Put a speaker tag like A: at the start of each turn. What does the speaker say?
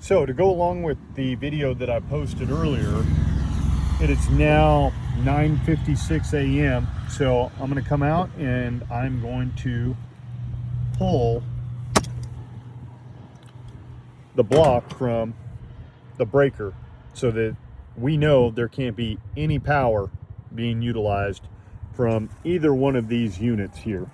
A: So to go along with the video that I posted earlier, it is now 9:56 a.m. So I'm going to come out and I'm going to pull the block from the breaker so that we know there can't be any power being utilized from either one of these units here.